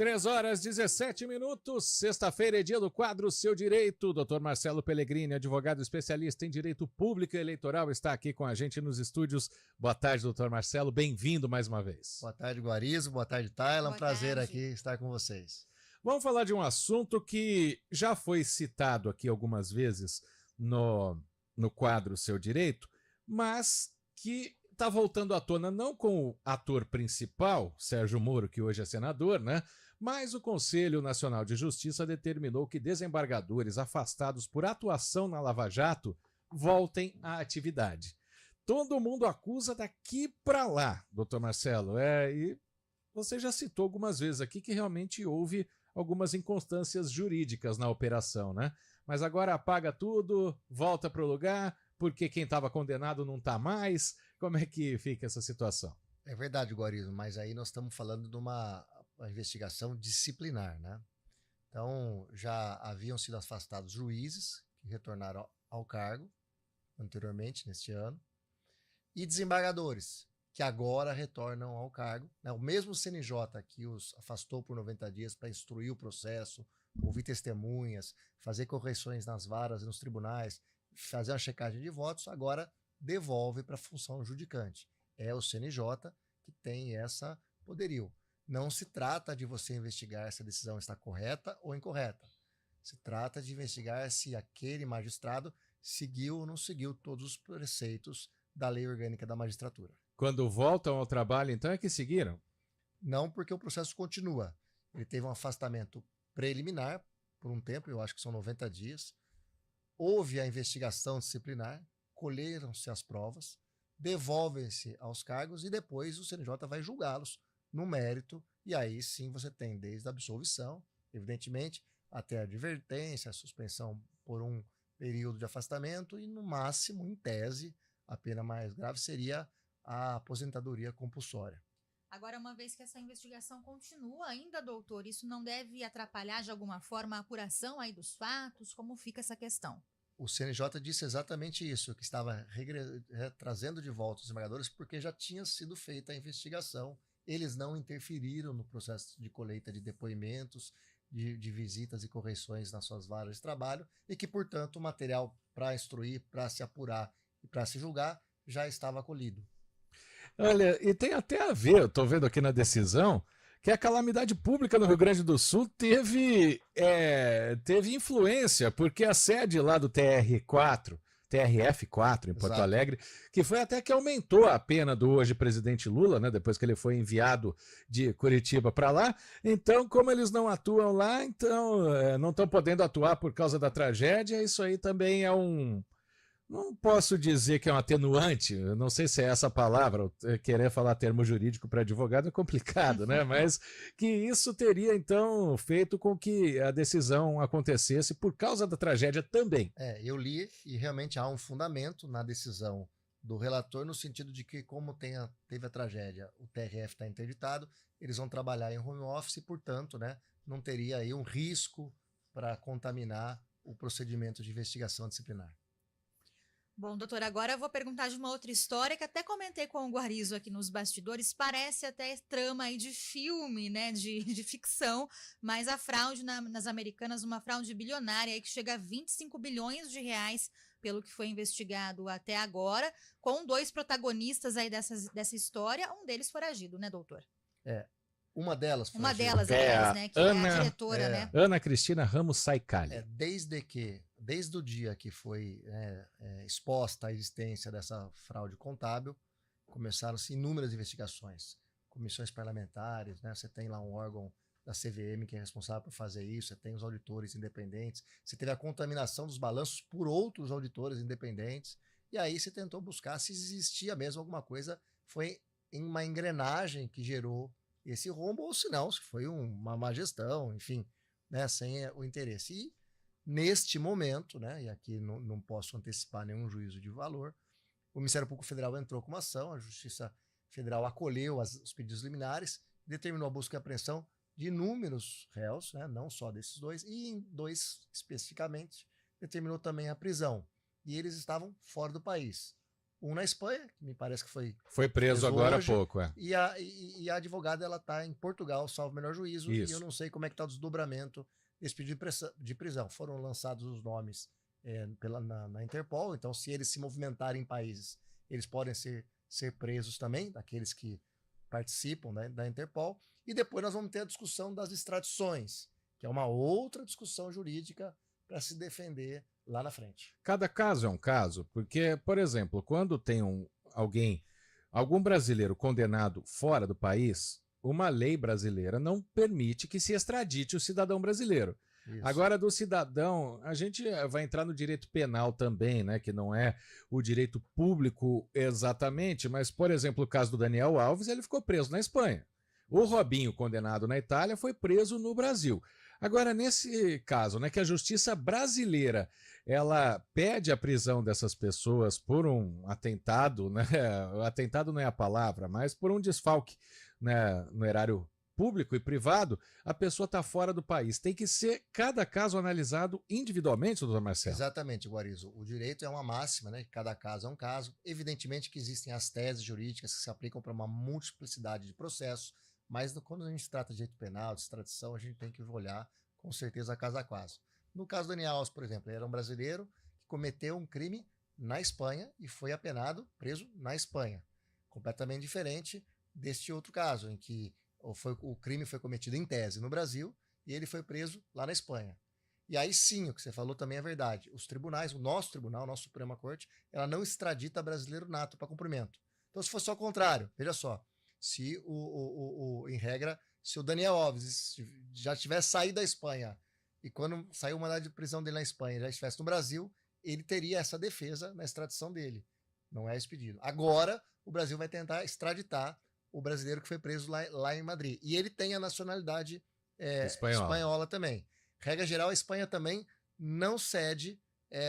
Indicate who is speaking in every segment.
Speaker 1: 3h17, sexta-feira é dia do quadro Seu Direito. Dr. Marcelo Pellegrini, advogado especialista em direito público e eleitoral, está aqui com a gente nos estúdios. Boa tarde, doutor Marcelo, bem-vindo mais uma vez.
Speaker 2: Boa tarde, Guarizo, boa tarde, Taylan, prazer aqui estar com vocês.
Speaker 1: Vamos falar de um assunto que já foi citado aqui algumas vezes no quadro Seu Direito, mas que está voltando à tona não com o ator principal, Sérgio Moro, que hoje é senador, né? Mas o Conselho Nacional de Justiça determinou que desembargadores afastados por atuação na Lava Jato voltem à atividade. Todo mundo acusa daqui para lá, doutor Marcelo. E você já citou algumas vezes aqui que realmente houve algumas inconstâncias jurídicas na operação, né? Mas agora apaga tudo, volta para o lugar, porque quem estava condenado não está mais. Como é que fica essa situação?
Speaker 2: É verdade, Guarizo, mas aí nós estamos falando de uma investigação disciplinar, né? Então, já haviam sido afastados juízes que retornaram ao cargo anteriormente, neste ano, e desembargadores que agora retornam ao cargo, né? O mesmo CNJ que os afastou por 90 dias para instruir o processo, ouvir testemunhas, fazer correções nas varas e nos tribunais, fazer uma checagem de votos, agora devolve para a função judicante. É o CNJ que tem essa poderio. Não se trata de você investigar se a decisão está correta ou incorreta. Se trata de investigar se aquele magistrado seguiu ou não seguiu todos os preceitos da lei orgânica da magistratura.
Speaker 1: Quando voltam ao trabalho, então, é que seguiram?
Speaker 2: Não, porque o processo continua. Ele teve um afastamento preliminar por um tempo, eu acho que são 90 dias. Houve a investigação disciplinar, colheram-se as provas, devolvem-se aos cargos e depois o CNJ vai julgá-los no mérito, e aí sim você tem desde a absolvição, evidentemente, até a advertência, a suspensão por um período de afastamento e, no máximo, em tese, a pena mais grave seria a aposentadoria compulsória.
Speaker 3: Agora, uma vez que essa investigação continua ainda, doutor, isso não deve atrapalhar de alguma forma a apuração aí dos fatos? Como fica essa questão?
Speaker 2: O CNJ disse exatamente isso, que estava trazendo de volta os desembargadores porque já tinha sido feita a investigação. Eles não interferiram no processo de colheita de depoimentos, de visitas e correções nas suas varas de trabalho e que, portanto, o material para instruir, para se apurar e para se julgar já estava colhido.
Speaker 1: Olha, e tem até a ver, eu estou vendo aqui na decisão, que a calamidade pública no Rio Grande do Sul teve influência, porque a sede lá do TRF4 em Porto
Speaker 2: Exato.
Speaker 1: Alegre, que foi até que aumentou a pena do hoje presidente Lula, né, depois que ele foi enviado de Curitiba para lá. Então, como eles não atuam lá, então não estão podendo atuar por causa da tragédia, isso aí também é um... Não posso dizer que é um atenuante, eu não sei se é essa a palavra, querer falar termo jurídico para advogado é complicado, né? Mas que isso teria, então, feito com que a decisão acontecesse por causa da tragédia também.
Speaker 2: Eu li e realmente há um fundamento na decisão do relator no sentido de que, como teve a tragédia, o TRF está interditado, eles vão trabalhar em home office e, portanto, né, não teria aí um risco para contaminar o procedimento de investigação disciplinar.
Speaker 3: Bom, doutor, agora eu vou perguntar de uma outra história que até comentei com o Guarizo aqui nos bastidores, parece até trama aí de filme, né, de ficção, mas a fraude nas Americanas, uma fraude bilionária aí que chega a 25 bilhões de reais, pelo que foi investigado até agora, com 2 protagonistas aí dessa história, um deles foragido, né, doutor?
Speaker 2: Uma delas foi
Speaker 3: né, que é a diretora, né?
Speaker 1: Ana Cristina Ramos Saicali.
Speaker 2: Desde o dia que foi exposta a existência dessa fraude contábil, começaram-se inúmeras investigações, comissões parlamentares, né? Você tem lá um órgão da CVM que é responsável por fazer isso, você tem os auditores independentes, você teve a contaminação dos balanços por outros auditores independentes, e aí você tentou buscar se existia mesmo alguma coisa, foi em uma engrenagem que gerou esse rombo, ou se não, se foi uma má gestão, enfim, né, sem o interesse. E neste momento, né, e aqui não posso antecipar nenhum juízo de valor, o Ministério Público Federal entrou com uma ação, a Justiça Federal acolheu os pedidos liminares, determinou a busca e apreensão de inúmeros réus, né, não só desses 2, e em 2 especificamente, determinou também a prisão. E eles estavam fora do país. um na Espanha, que me parece que foi
Speaker 1: Foi preso agora há
Speaker 2: hoje,
Speaker 1: pouco,
Speaker 2: e a advogada ela está em Portugal, salvo o melhor juízo, e eu
Speaker 1: Isso.
Speaker 2: não sei como é que está o desdobramento desse pedido de prisão. Foram lançados os nomes na Interpol, então se eles se movimentarem em países, eles podem ser presos também, daqueles que participam, né, da Interpol, e depois nós vamos ter a discussão das extradições, que é uma outra discussão jurídica para se defender lá na frente.
Speaker 1: Cada caso é um caso, porque, por exemplo, quando tem algum brasileiro condenado fora do país, uma lei brasileira não permite que se extradite o cidadão brasileiro.
Speaker 2: Isso.
Speaker 1: Agora, do cidadão, a gente vai entrar no direito penal também, né? Que não é o direito público exatamente, mas, por exemplo, o caso do Daniel Alves, ele ficou preso na Espanha. O Robinho, condenado na Itália, foi preso no Brasil. Agora, nesse caso, né, que a justiça brasileira ela pede a prisão dessas pessoas por um atentado, né? Atentado não é a palavra, mas por um desfalque, né, no erário público e privado, a pessoa está fora do país. Tem que ser cada caso analisado individualmente, doutor Marcelo.
Speaker 2: Exatamente, Guarizo. O direito é uma máxima, né? Cada caso é um caso. Evidentemente que existem as teses jurídicas que se aplicam para uma multiplicidade de processos, mas quando a gente trata de direito penal, de extradição, a gente tem que olhar com certeza caso a caso. No caso do Daniel Alves, por exemplo, ele era um brasileiro que cometeu um crime na Espanha e foi apenado, preso na Espanha. Completamente diferente deste outro caso, em que o crime foi cometido em tese no Brasil e ele foi preso lá na Espanha. E aí sim, o que você falou também é verdade. Os tribunais, o nosso tribunal, a nossa Suprema Corte, ela não extradita brasileiro nato para cumprimento. Então, se fosse ao contrário, veja só, se em regra, se o Daniel Alves já tivesse saído da Espanha e quando saiu o mandado de prisão dele na Espanha já estivesse no Brasil, ele teria essa defesa na extradição dele. Não é esse pedido. Agora, o Brasil vai tentar extraditar o brasileiro que foi preso lá em Madrid. E ele tem a nacionalidade espanhola também. Regra geral, a Espanha também não cede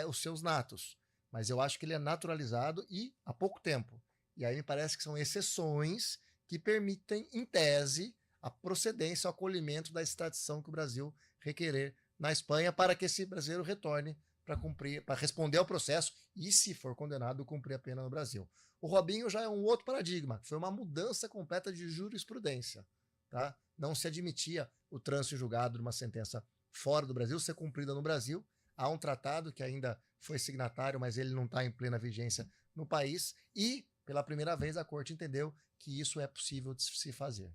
Speaker 2: os seus natos. Mas eu acho que ele é naturalizado e há pouco tempo. E aí me parece que são exceções que permitem, em tese, a procedência, o acolhimento da extradição que o Brasil requerer na Espanha para que esse brasileiro retorne para cumprir, para responder ao processo e, se for condenado, cumprir a pena no Brasil. O Robinho já é um outro paradigma, foi uma mudança completa de jurisprudência. Tá? Não se admitia o trânsito julgado de uma sentença fora do Brasil ser cumprida no Brasil. Há um tratado que ainda foi signatário, mas ele não está em plena vigência no país e, pela primeira vez, a Corte entendeu que isso é possível de se fazer.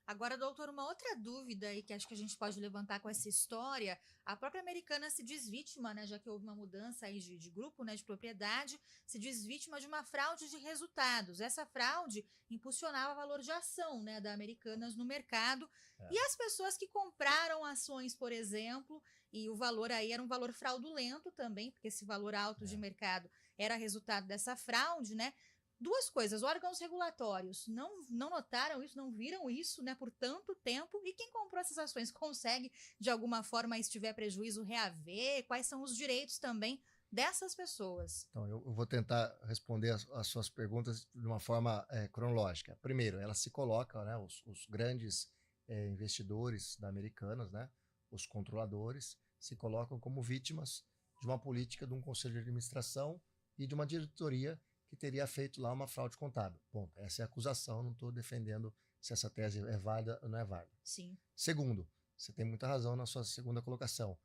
Speaker 3: Agora, doutor, uma outra dúvida aí que acho que a gente pode levantar com essa história, a própria Americana se diz vítima, né, já que houve uma mudança aí de grupo, né, de propriedade, se diz vítima de uma fraude de resultados. Essa fraude impulsionava o valor de ação, né, da Americanas no mercado. E as pessoas que compraram ações, por exemplo, e o valor aí era um valor fraudulento também, porque esse valor alto de mercado era resultado dessa fraude, né? Duas coisas, órgãos regulatórios não notaram isso, não viram isso, né, por tanto tempo, e quem comprou essas ações consegue, de alguma forma, se tiver prejuízo, reaver? Quais são os direitos também dessas pessoas?
Speaker 2: Então, eu vou tentar responder as suas perguntas de uma forma cronológica. Primeiro, ela se coloca, né, os grandes investidores da Americanas, né, os controladores, se colocam como vítimas de uma política de um conselho de administração e de uma diretoria que teria feito lá uma fraude contábil. Bom, essa é a acusação, não estou defendendo se essa tese é válida ou não é válida.
Speaker 3: Sim.
Speaker 2: Segundo, você tem muita razão na sua segunda colocação.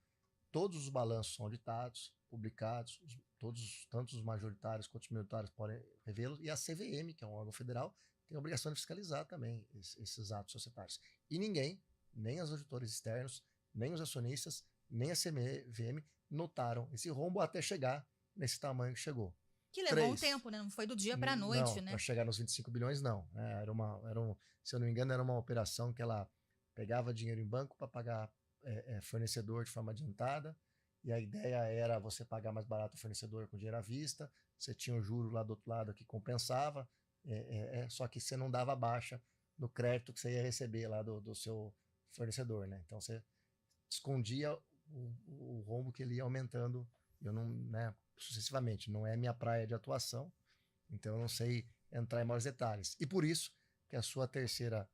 Speaker 2: Todos os balanços são auditados, publicados, tanto os majoritários quanto os minoritários podem revê-los, e a CVM, que é um órgão federal, tem a obrigação de fiscalizar também esses atos societários. E ninguém, nem os auditores externos, nem os acionistas, nem a CVM notaram esse rombo até chegar nesse tamanho que chegou.
Speaker 3: Que levou um tempo, né? Não foi do dia para a noite,
Speaker 2: não,
Speaker 3: né?
Speaker 2: Para chegar nos 25 bilhões, não. Se eu não me engano, era uma operação que ela pegava dinheiro em banco para pagar fornecedor de forma adiantada, e a ideia era você pagar mais barato o fornecedor com dinheiro à vista, você tinha o juro lá do outro lado que compensava, só que você não dava baixa no crédito que você ia receber lá do seu fornecedor, né? Então você escondia o rombo que ele ia aumentando, eu não, né, sucessivamente. Não é minha praia de atuação, então eu não sei entrar em maiores detalhes. E por isso que a sua terceira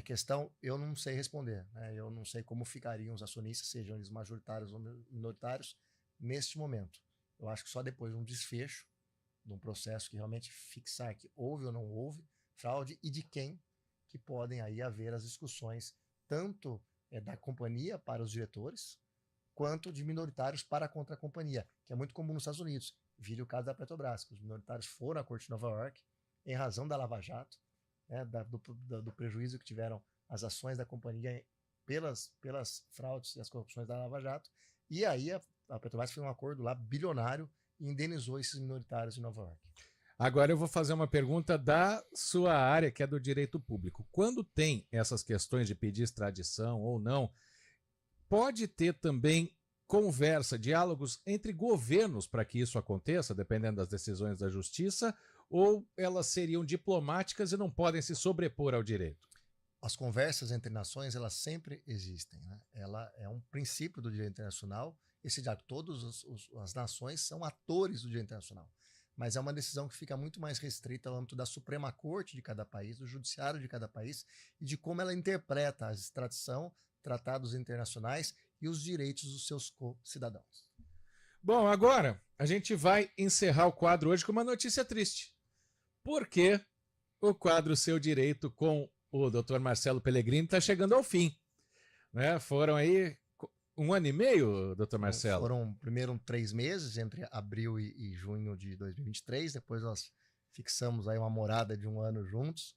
Speaker 2: questão eu não sei responder, né? Eu não sei como ficariam os acionistas, sejam eles majoritários ou minoritários, neste momento. Eu acho que só depois de um desfecho de um processo que realmente fixar que houve ou não houve fraude e de quem que podem aí haver as discussões, tanto da companhia para os diretores, quanto de minoritários para contra a companhia, que é muito comum nos Estados Unidos. Vire o caso da Petrobras, que os minoritários foram à Corte de Nova York em razão da Lava Jato, né, do prejuízo que tiveram as ações da companhia pelas fraudes e as corrupções da Lava Jato, e aí a Petrobras fez um acordo lá bilionário e indenizou esses minoritários em Nova York.
Speaker 1: Agora eu vou fazer uma pergunta da sua área, que é do direito público. Quando tem essas questões de pedir extradição ou não, pode ter também conversa, diálogos entre governos para que isso aconteça, dependendo das decisões da justiça, ou elas seriam diplomáticas e não podem se sobrepor ao direito?
Speaker 2: As conversas entre nações, elas sempre existem, né? Ela é um princípio do direito internacional. Todas as nações são atores do direito internacional, mas é uma decisão que fica muito mais restrita ao âmbito da Suprema Corte de cada país, do judiciário de cada país e de como ela interpreta a extradição, tratados internacionais e os direitos dos seus co-cidadãos.
Speaker 1: Bom, agora a gente vai encerrar o quadro hoje com uma notícia triste. Porque o quadro Seu Direito com o Dr. Marcelo Pellegrini está chegando ao fim. Né? Foram aí 1 ano e meio, Dr. Marcelo?
Speaker 2: Foram primeiro 3 meses, entre abril e junho de 2023. Depois nós fixamos aí uma morada de 1 ano juntos.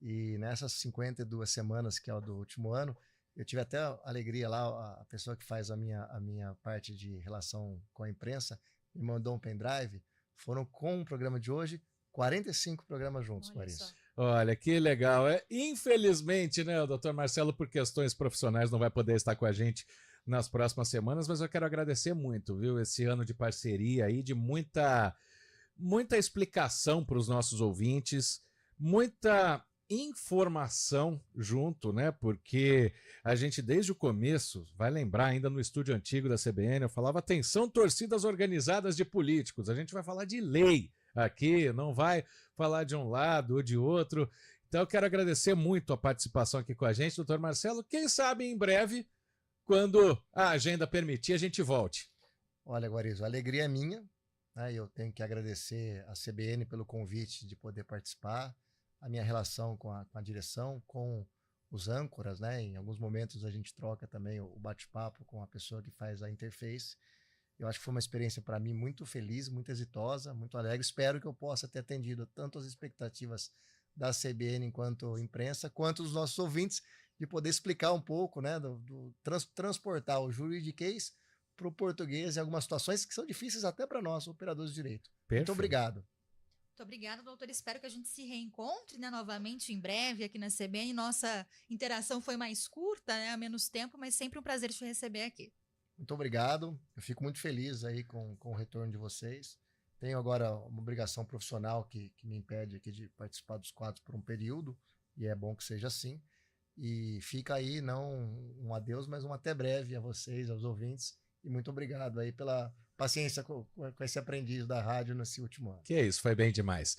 Speaker 2: E nessas 52 semanas, que é o do último ano, eu tive até a alegria lá, a pessoa que faz a minha parte de relação com a imprensa me mandou um pendrive. Foram com o programa de hoje 45 programas juntos, Marisa.
Speaker 1: Olha, que legal. Infelizmente, né, o Dr. Marcelo, por questões profissionais, não vai poder estar com a gente nas próximas semanas, mas eu quero agradecer muito, viu, esse ano de parceria aí, de muita explicação para os nossos ouvintes, muita informação junto, né? Porque a gente desde o começo, vai lembrar ainda no estúdio antigo da CBN, eu falava atenção torcidas organizadas de políticos, a gente vai falar de lei aqui, não vai falar de um lado ou de outro. Então eu quero agradecer muito a participação aqui com a gente, doutor Marcelo. Quem sabe em breve, quando a agenda permitir, a gente volte.
Speaker 2: Olha, Guarizo, a alegria é minha, né? Eu tenho que agradecer a CBN pelo convite de poder participar, a minha relação com a direção, com os âncoras, né? Em alguns momentos a gente troca também o bate-papo com a pessoa que faz a interface. Eu acho que foi uma experiência para mim muito feliz, muito exitosa, muito alegre. Espero que eu possa ter atendido tanto as expectativas da CBN enquanto imprensa, quanto dos nossos ouvintes, de poder explicar um pouco, né, transportar o juridiquês para o português em algumas situações que são difíceis até para nós, operadores de direito.
Speaker 1: Perfeito.
Speaker 2: Muito obrigado.
Speaker 3: Muito obrigada, doutor. Espero que a gente se reencontre, né, novamente em breve aqui na CBN. Nossa interação foi mais curta, né, há menos tempo, mas sempre um prazer te receber aqui.
Speaker 2: Muito obrigado. Eu fico muito feliz aí com o retorno de vocês. Tenho agora uma obrigação profissional que me impede aqui de participar dos quadros por um período, e é bom que seja assim. E fica aí, não um adeus, mas um até breve a vocês, aos ouvintes. E muito obrigado aí pela paciência com esse aprendiz da rádio nesse último ano.
Speaker 1: Que isso, foi bem demais.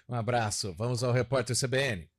Speaker 1: Um abraço. Vamos ao Repórter CBN.